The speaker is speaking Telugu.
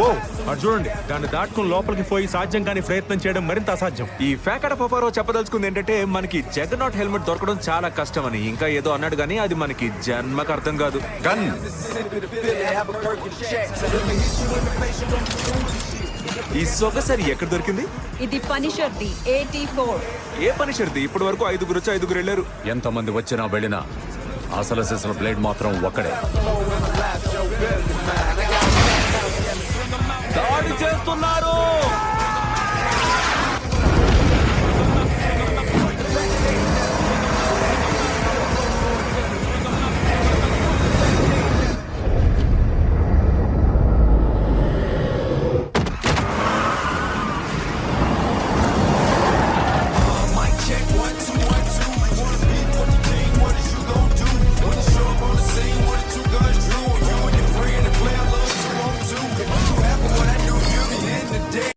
ఓ అది చూడండి, దాన్ని దాటుకుని లోపలికి పోయి సాధ్యం కానీ ప్రయత్నం చేయడం మరింత అసాధ్యం. ఈ ఫ్యాకట పపారో చెప్పదలుచుకుంది ఏంటంటే మనకి జగన్నాట్ హెల్మెట్ దొరకడం చాలా కష్టం అని. ఇంకా ఏదో అన్నాడు కానీ అది మనకి జన్మకు అర్థం కాదు. గన్ ఈ సొగసరి ఎక్కడ దొరికింది? ఇది పనిషర్ది AT4. ఏ పనిషర్ది? ఇప్పటి వరకు 5 వచ్చి 5 వెళ్ళారు. ఎంతమంది వచ్చినా వెళ్ళినా అసలు బ్లేడ్ మాత్రం ఒక్కడే.